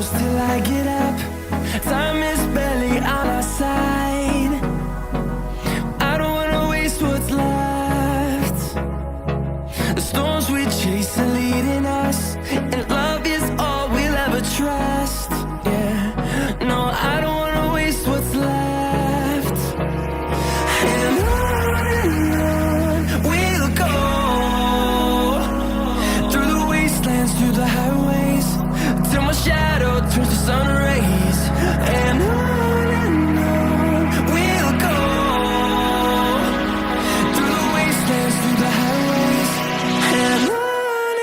close till I get up. Time is barely on our side. I don't wanna waste what's left. The storms we chase are leading us, and love is all we'll ever trust. Yeah, no, I don't wanna waste what's left. And on we'll go, through the wastelands, through the highways, till my shadow turns to sun rays. And on we'll go, through the wastelands, through the highways, and on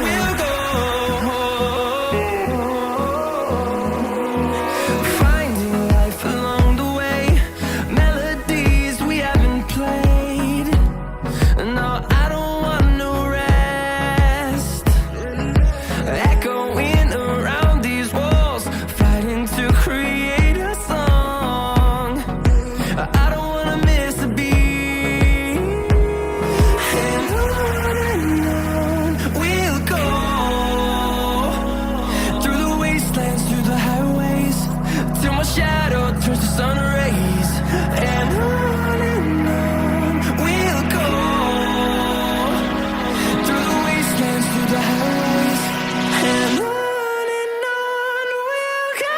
we'll go. Finding life along the way, melodies we haven't played. No, I don't want no rest. Echoing around these walls, fighting to create a song. I don't wanna miss a beat. And on we'll go, through the wastelands, through the highways, till my shadow turns to sun rays. And on we'll go, through the wastelands, through the highways, and on we'll go.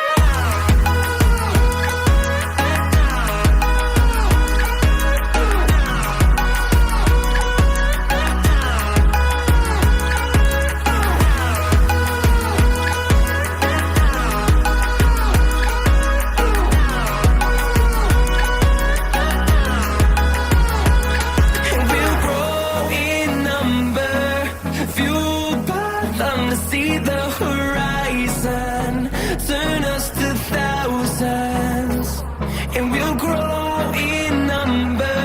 And we'll grow in number, fueled by them to see the horizon, turn us to thousands. And we'll grow in number,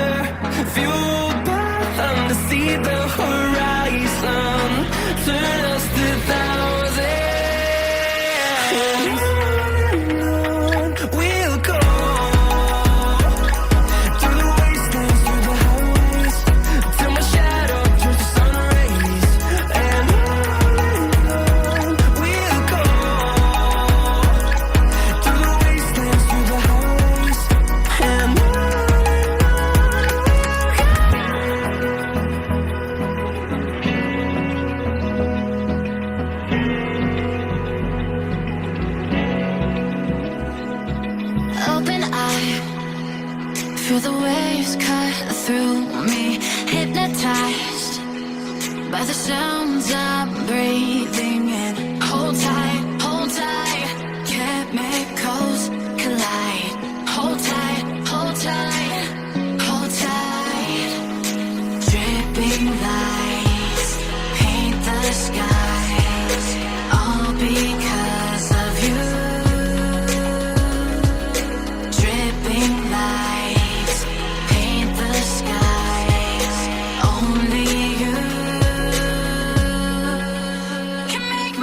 fueled by them to see the horizon, turn us to thousands. And on we'll go, through the wastelands, through the highways, till my shadow turns to sun rays. And on we'll go, through the wastelands, through the highways, and on we'll go. Open eye, feel the waves cut through me, hypnotized by the sounds I'm breathing in. Hold tight, chemicals collide. Hold tight, hold tight, hold tight. Dripping lights paint the skies, all because of you. Dripping lights paint the skies, only you can make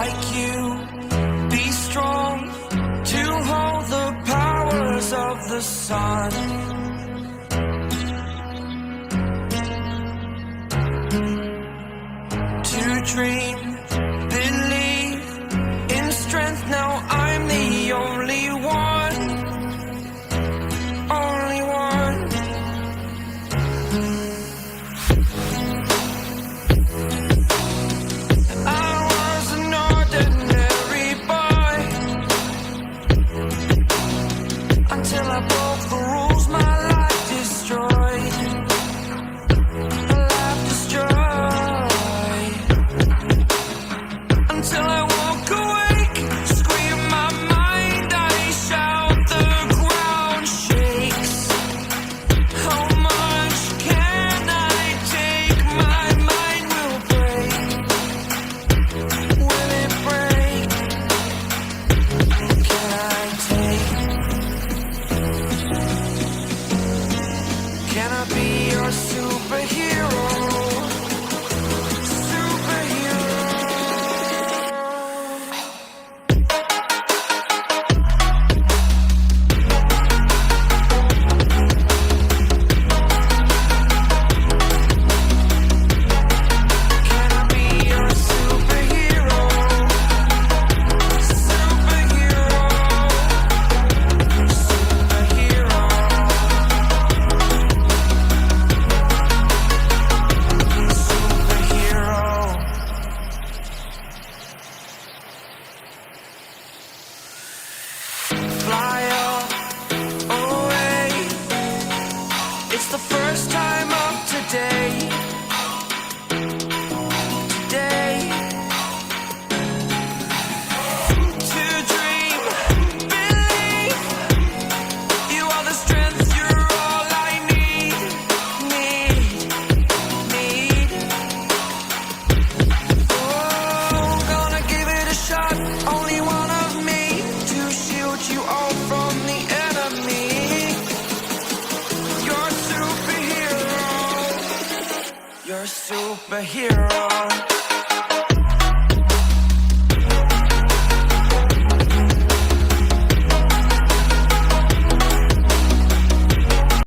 like you, be strong to hold the powers of the sun. To dream, believe in strength. Now I'm the only one, only one. I was an ordinary boy until I broke the rules. My life destroyed. My life destroyed. Until I walk awake, scream my mind, I shout, the ground shakes. How much can I take? My mind will break. Will it break? Can I take? Can I be your superhero? Fly away. It's the first time of today. Today. To dream, believe. You are the strength, you're all I need. Oh, gonna give it a shot. Only one of me to shield you all from the enemy. You're a superhero. You're a superhero.